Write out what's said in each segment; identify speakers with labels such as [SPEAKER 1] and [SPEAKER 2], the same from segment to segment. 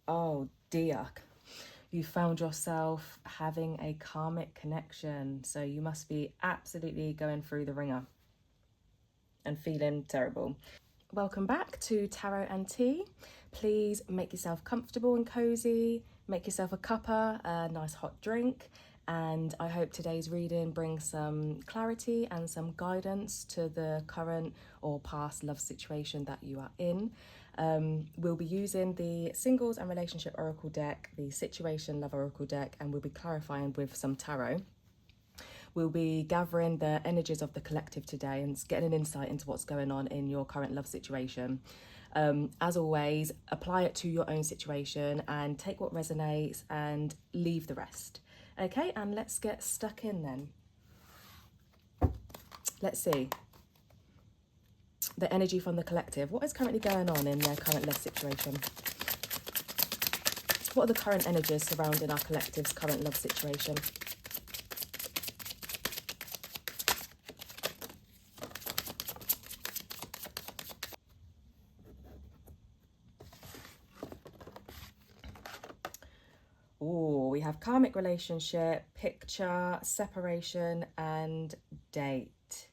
[SPEAKER 1] Oh dear. You found yourself having a karmic connection. So you must be absolutely going through the ringer and feeling terrible. Welcome back to Tarot and Tea. Please make yourself comfortable and cozy. Make yourself a cuppa, a nice hot drink. And I hope today's reading brings some clarity and some guidance to the current or past love situation that you are in. We'll be using the Singles and Relationship Oracle deck, the Situation Love Oracle deck, and we'll be clarifying with some tarot. We'll be gathering the energies of the collective today and getting an insight into what's going on in your current love situation. As always, apply it to your own situation and take what resonates and leave the rest. Okay, and let's get stuck in then. Let's see. The energy from the collective. What is currently going on in their current love situation? What are the current energies surrounding our collective's current love situation? Oh, we have karmic relationship, picture, separation, and date.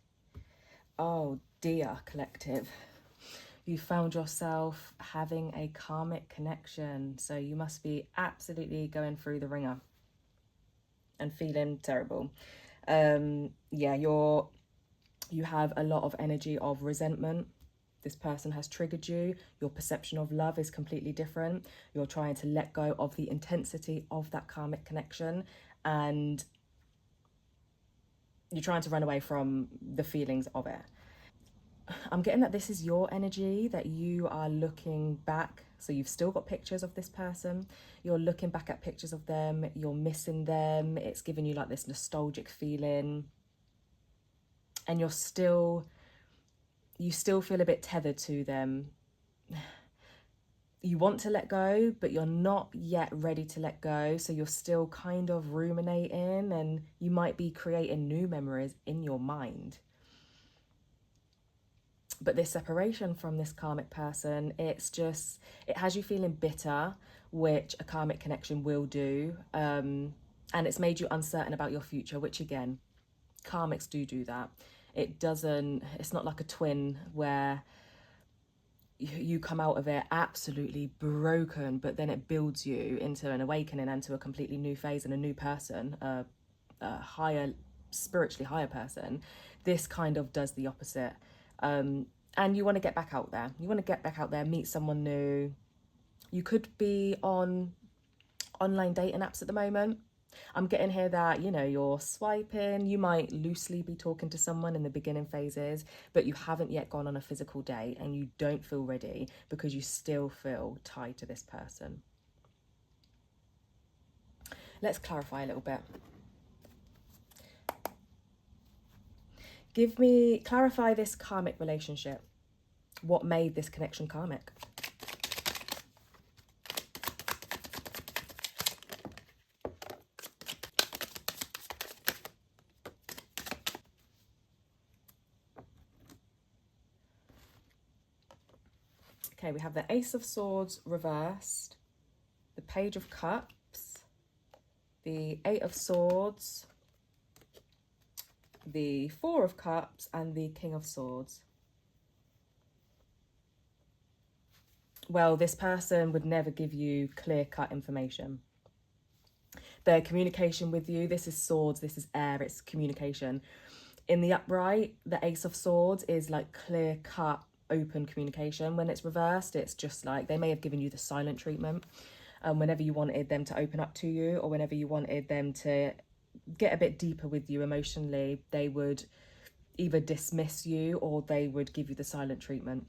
[SPEAKER 1] Oh dear, collective. You found yourself having a karmic connection. So you must be absolutely going through the ringer and feeling terrible. Yeah, you have a lot of energy of resentment. This person has triggered you. Your perception of love is completely different. You're trying to let go of the intensity of that karmic connection, and you're trying to run away from the feelings of it. I'm getting that this is your energy, that you are looking back. So you've still got pictures of this person. You're looking back at pictures of them. You're missing them. It's giving you like this nostalgic feeling. And you still feel a bit tethered to them. You want to let go, but you're not yet ready to let go. So you're still kind of ruminating, and you might be creating new memories in your mind. But this separation from this karmic person, it has you feeling bitter, which a karmic connection will do. And it's made you uncertain about your future, which again, karmics do that. It's not like a twin where you come out of it absolutely broken, but then it builds you into an awakening and to a completely new phase and a new person, a spiritually higher person. This kind of does the opposite. And you want to get back out there. You want to get back out there, meet someone new. You could be on online dating apps at the moment. I'm getting here that, you're swiping. You might loosely be talking to someone in the beginning phases, but you haven't yet gone on a physical date and you don't feel ready because you still feel tied to this person. Let's clarify a little bit. Clarify this karmic relationship. What made this connection karmic? Okay, we have the Ace of Swords reversed, the Page of Cups, the Eight of Swords, the Four of Cups, and the King of Swords. Well, this person would never give you clear-cut information. Their communication with you, this is swords, this is air, it's communication. In the upright, the Ace of Swords is like clear-cut, open communication. When it's reversed, it's just like they may have given you the silent treatment. Whenever you wanted them to open up to you, or whenever you wanted them to get a bit deeper with you emotionally, they would either dismiss you or they would give you the silent treatment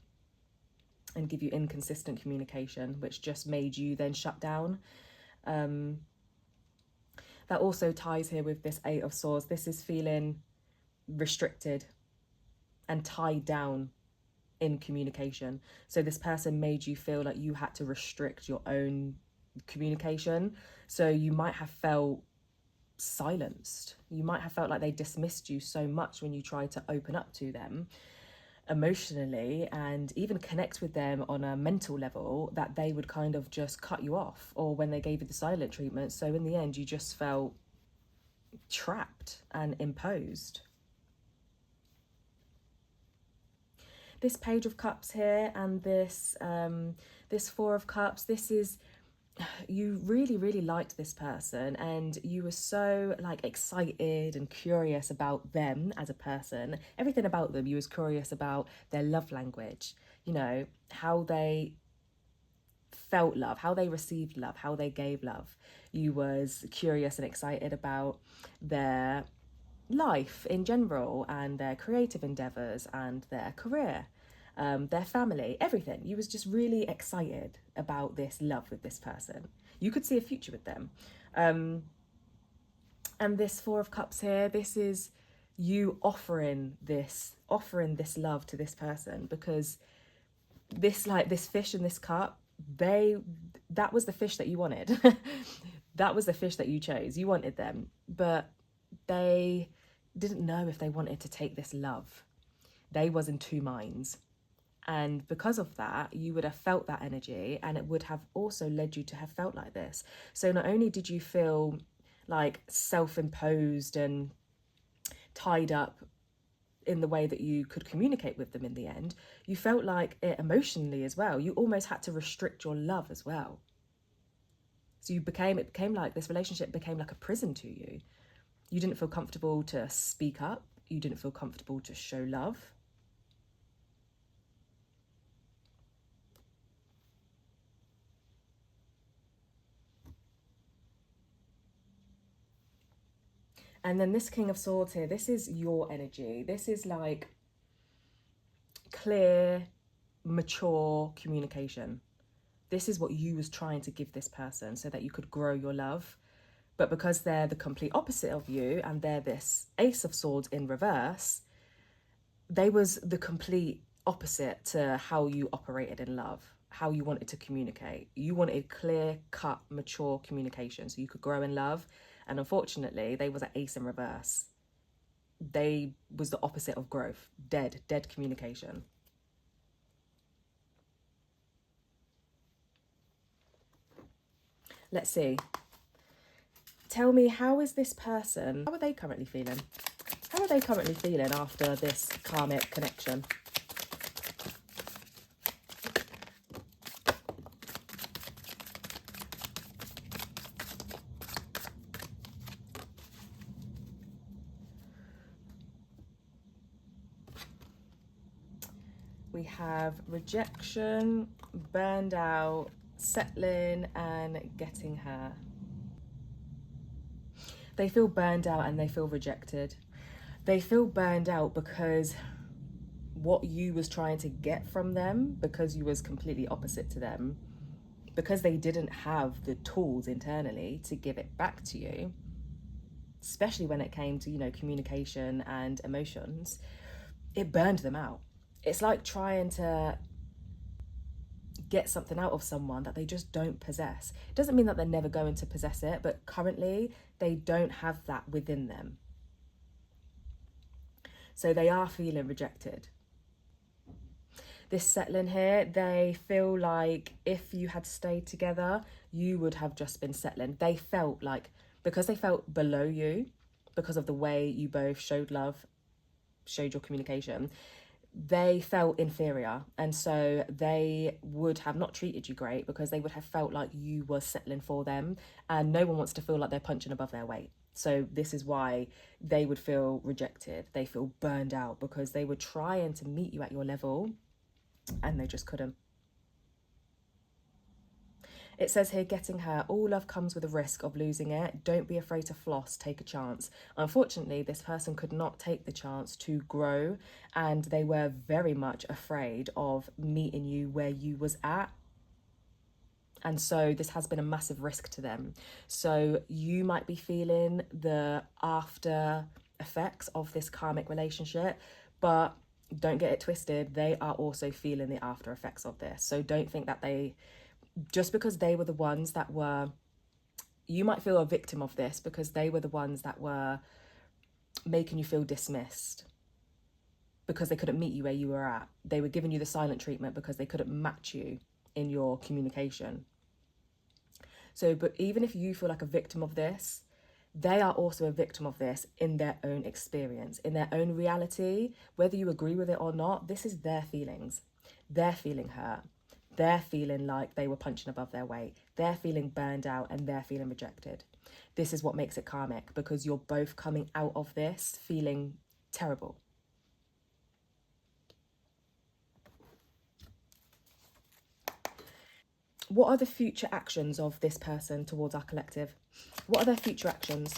[SPEAKER 1] and give you inconsistent communication, which just made you then shut down. That also ties here with this Eight of Swords. This is feeling restricted and tied down in communication. So this person made you feel like you had to restrict your own communication. So you might have felt silenced. You might have felt like they dismissed you so much when you tried to open up to them. emotionally and even connect with them on a mental level, that they would kind of just cut you off, or when they gave you the silent treatment. So in the end, you just felt trapped and imposed. This Page of Cups here and this Four of Cups, this is, you really liked this person, and you were so like excited and curious about them as a person. Everything about them, you was curious about their love language, you know, how they felt love, how they received love, how they gave love. You was curious and excited about their life in general and their creative endeavors and their career, their family, everything. You was just really excited about this love with this person. You could see a future with them. And this Four of Cups here, this is you offering this love to this person, because this, like this fish in this cup, that was the fish that you wanted. That was the fish that you chose. You wanted them, but they didn't know if they wanted to take this love. They was in two minds. And because of that, you would have felt that energy, and it would have also led you to have felt like this. So not only did you feel like self-imposed and tied up in the way that you could communicate with them in the end, you felt like it emotionally as well. You almost had to restrict your love as well. So it became like this relationship became like a prison to you. You didn't feel comfortable to speak up. You didn't feel comfortable to show love. And then this King of Swords here, this is your energy. This is like clear, mature communication. This is what you was trying to give this person so that you could grow your love. But because they're the complete opposite of you, and they're this Ace of Swords in reverse, they was the complete opposite to how you operated in love, how you wanted to communicate. You wanted clear cut, mature communication so you could grow in love. And unfortunately, they was an Ace in reverse. They was the opposite of growth, dead communication. Let's see. Tell me, how is this person, how are they currently feeling? How are they currently feeling after this karmic connection? We have rejection, burned out, settling, and getting her. They feel burned out and they feel rejected. They feel burned out because what you was trying to get from them, because you was completely opposite to them, because they didn't have the tools internally to give it back to you, especially when it came to, you know, communication and emotions, it burned them out. It's like trying to get something out of someone that they just don't possess. It doesn't mean that they're never going to possess it, but currently they don't have that within them. So they are feeling rejected. This settling here, they feel like if you had stayed together, you would have just been settling. They felt like, because they felt below you, because of the way you both showed love, showed your communication, they felt inferior, and so they would have not treated you great, because they would have felt like you were settling for them, and no one wants to feel like they're punching above their weight. So this is why they would feel rejected. They feel burned out because they were trying to meet you at your level and they just couldn't. It says here, getting her, all love comes with a risk of losing it. Don't be afraid to floss, take a chance. Unfortunately, this person could not take the chance to grow, and they were very much afraid of meeting you where you was at. And so this has been a massive risk to them. So you might be feeling the after effects of this karmic relationship, but don't get it twisted. They are also feeling the after effects of this. So don't think that just because they were the ones that were, you might feel a victim of this because they were the ones that were making you feel dismissed. because they couldn't meet you where you were at. They were giving you the silent treatment because they couldn't match you in your communication. So, but even if you feel like a victim of this, they are also a victim of this in their own experience, in their own reality. Whether you agree with it or not, this is their feelings. They're feeling hurt. They're feeling like they were punching above their weight. They're feeling burned out and they're feeling rejected. This is what makes it karmic, because you're both coming out of this feeling terrible. What are the future actions of this person towards our collective? What are their future actions?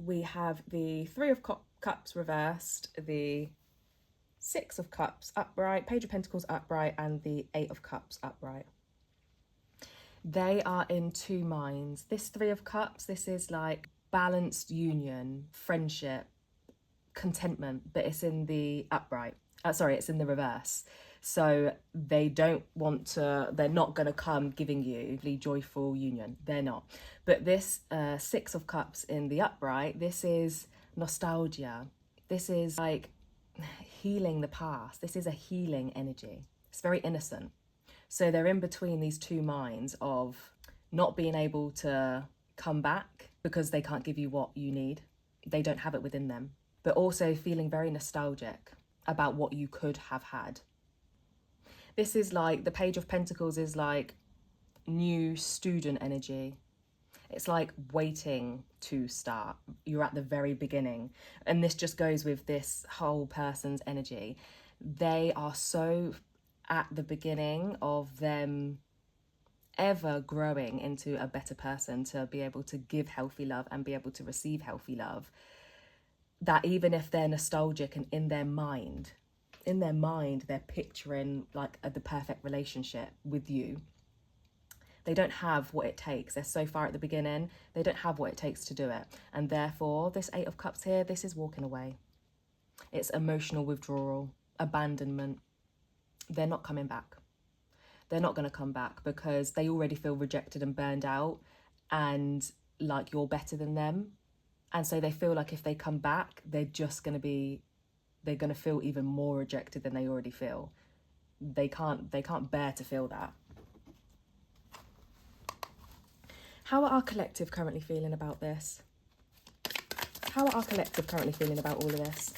[SPEAKER 1] We have the Three of Cups reversed, the Six of Cups upright, Page of Pentacles upright, and the Eight of Cups upright. They are in two minds. This Three of Cups, this is like balanced union, friendship, contentment, but it's in the upright. It's in the reverse. So they don't want to, they're not going to come giving you the joyful union. They're not. But this Six of Cups in the upright, this is nostalgia. This is like healing the past. This is a healing energy. It's very innocent. So they're in between these two minds of not being able to come back because they can't give you what you need. They don't have it within them. But also feeling very nostalgic about what you could have had. This is like, the Page of Pentacles is like new student energy. It's like waiting to start. You're at the very beginning. And this just goes with this whole person's energy. They are so at the beginning of them ever growing into a better person, to be able to give healthy love and be able to receive healthy love, that even if they're nostalgic and in their mind they're picturing like the perfect relationship with you, they don't have what it takes. They're so far at the beginning, they don't have what it takes to do it. And therefore, this Eight of Cups here, this is walking away. It's emotional withdrawal, abandonment. They're not coming back. They're not going to come back because they already feel rejected and burned out and like you're better than them. And so they feel like if they come back, they're going to feel even more rejected than they already feel. They can't bear to feel that. How are our collective currently feeling about this? How are our collective currently feeling about all of this?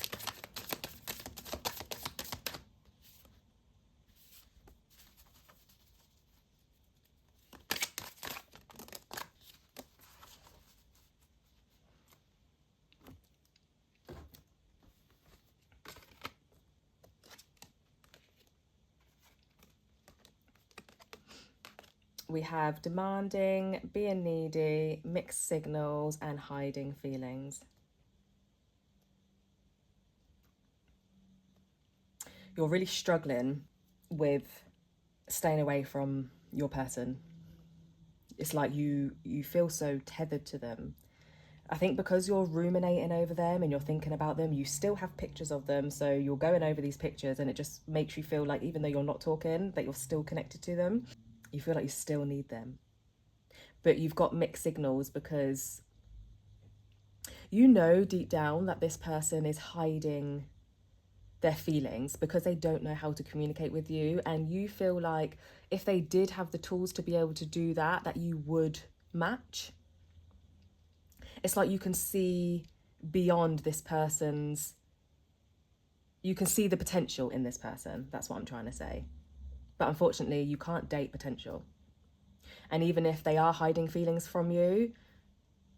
[SPEAKER 1] We have demanding, being needy, mixed signals, and hiding feelings. You're really struggling with staying away from your person. It's like you feel so tethered to them. I think because you're ruminating over them and you're thinking about them, you still have pictures of them. So you're going over these pictures and it just makes you feel like even though you're not talking, that you're still connected to them. You feel like you still need them. But you've got mixed signals because you know deep down that this person is hiding their feelings because they don't know how to communicate with you. And you feel like if they did have the tools to be able to do that, that you would match. It's like you can see beyond this person's, you can see the potential in this person. That's what I'm trying to say. But unfortunately, you can't date potential. And even if they are hiding feelings from you,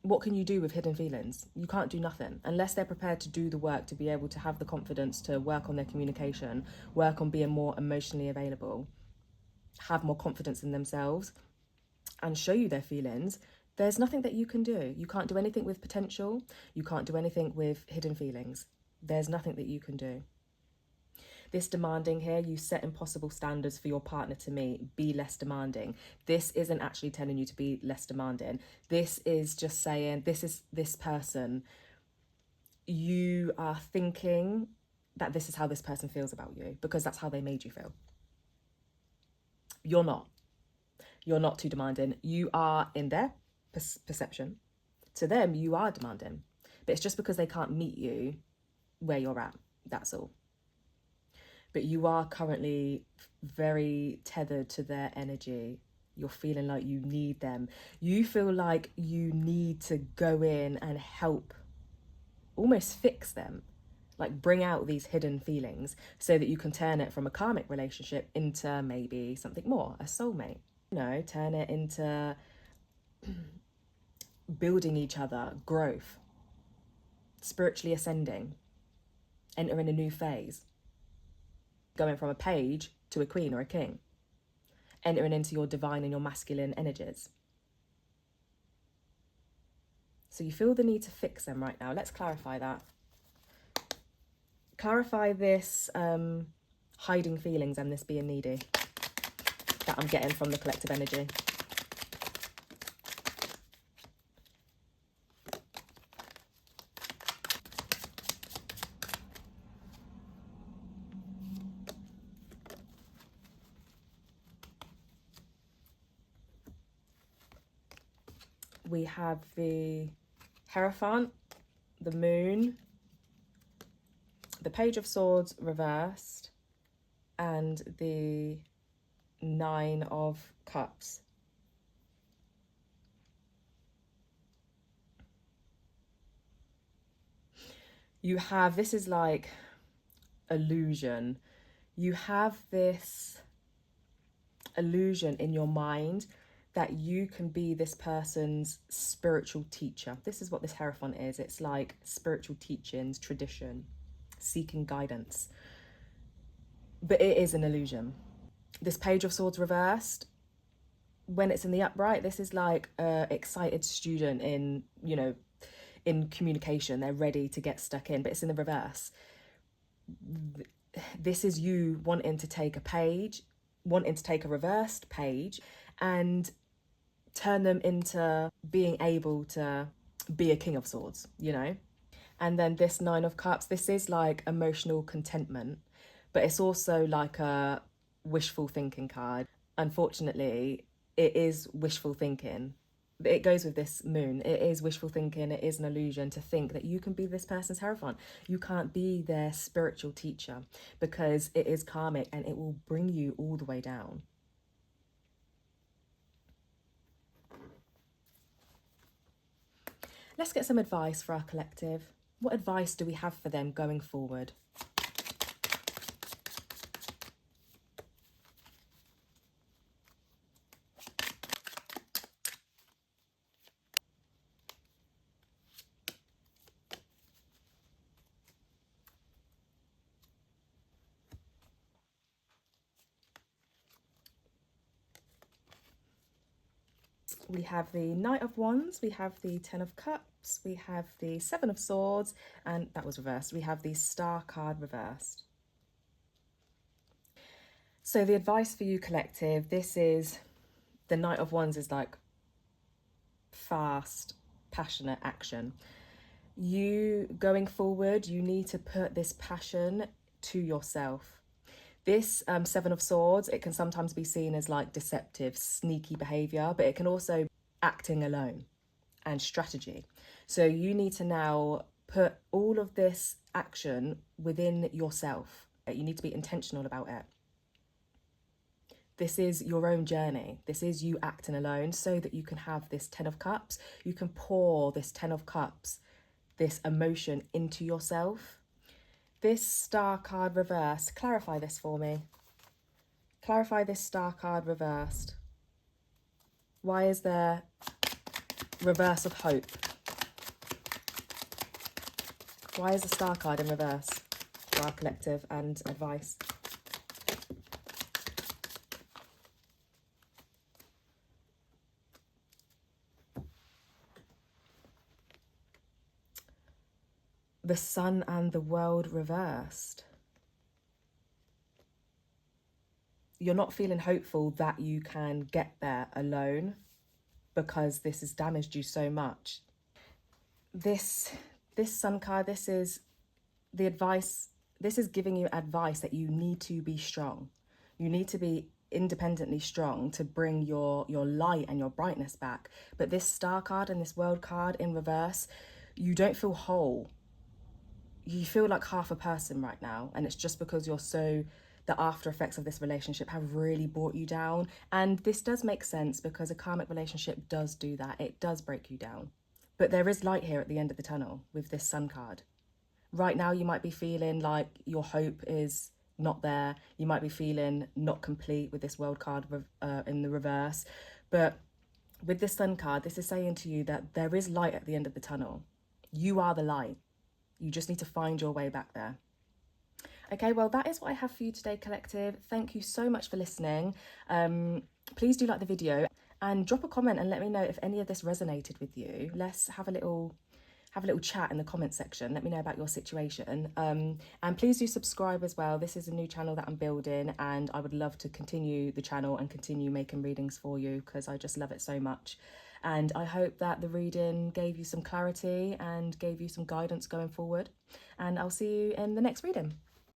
[SPEAKER 1] what can you do with hidden feelings? You can't do nothing unless they're prepared to do the work to be able to have the confidence to work on their communication, work on being more emotionally available, have more confidence in themselves and show you their feelings. There's nothing that you can do. You can't do anything with potential. You can't do anything with hidden feelings. There's nothing that you can do. This demanding here, you set impossible standards for your partner to meet. Be less demanding. This isn't actually telling you to be less demanding. This is just saying this person you are thinking that this is how this person feels about you because that's how they made you feel. You're not. You're not too demanding. You are, in their perception, to them, you are demanding. But it's just because they can't meet you where you're at. That's all. But you are currently very tethered to their energy. You're feeling like you need them. You feel like you need to go in and help, almost fix them, like bring out these hidden feelings so that you can turn it from a karmic relationship into maybe something more, a soulmate. You know, turn it into building each other, growth, spiritually ascending, entering a new phase, going from a page to a queen or a king, entering into your divine and your masculine energies. So you feel the need to fix them right now. Let's clarify that. Clarify this hiding feelings and this being needy that I'm getting from the collective energy. We have the Hierophant, the Moon, the Page of Swords reversed, and the Nine of Cups. You have, this is like illusion. You have this illusion in your mind that you can be this person's spiritual teacher. This is what this Hierophant is. It's like spiritual teachings, tradition, seeking guidance. But it is an illusion. This Page of Swords reversed, when it's in the upright, this is like an excited student in, you know, in communication. They're ready to get stuck in, but it's in the reverse. This is you wanting to take a page, wanting to take a reversed page and turn them into being able to be a King of Swords, you know? And then this Nine of Cups, this is like emotional contentment, but it's also like a wishful thinking card. Unfortunately, it is wishful thinking. It goes with this moon. It is wishful thinking. It is an illusion to think that you can be this person's Hierophant. You can't be their spiritual teacher because it is karmic and it will bring you all the way down. Let's get some advice for our collective. What advice do we have for them going forward? We have the Knight of Wands, we have the Ten of Cups, we have the Seven of Swords, and that was reversed. We have the Star card reversed. So the advice for you, collective, this is, the Knight of Wands is like fast, passionate action. You, going forward, you need to put this passion to yourself. This Seven of Swords, it can sometimes be seen as like deceptive, sneaky behaviour, but it can also be acting alone and strategy. So you need to now put all of this action within yourself. You need to be intentional about it. This is your own journey. This is you acting alone so that you can have this Ten of Cups. You can pour this Ten of Cups, this emotion into yourself. This Star card reversed, clarify this for me. Clarify this Star card reversed. Why is there reverse of hope? Why is the Star card in reverse for our collective and advice? The Sun and the World reversed. You're not feeling hopeful that you can get there alone because this has damaged you so much. This This Sun card, this is the advice, this is giving you advice that you need to be strong. You need to be independently strong to bring your light and your brightness back. But this Star card and this World card in reverse, you don't feel whole. You feel like half a person right now, and it's just because the after effects of this relationship have really brought you down. And this does make sense because a karmic relationship does do that. It does break you down. But there is light here at the end of the tunnel with this Sun card. Right now, you might be feeling like your hope is not there. You might be feeling not complete with this World card in the reverse. But with this Sun card, this is saying to you that there is light at the end of the tunnel. You are the light. You just need to find your way back there. Okay, well, that is what I have for you today, collective. Thank you so much for listening. Please do like the video and drop a comment and let me know if any of this resonated with you. Let's have a little chat in the comment section. Let me know about your situation. And please do subscribe as well. This is a new channel that I'm building, and I would love to continue the channel and continue making readings for you because I just love it so much. And I hope that the reading gave you some clarity and gave you some guidance going forward. And I'll see you in the next reading.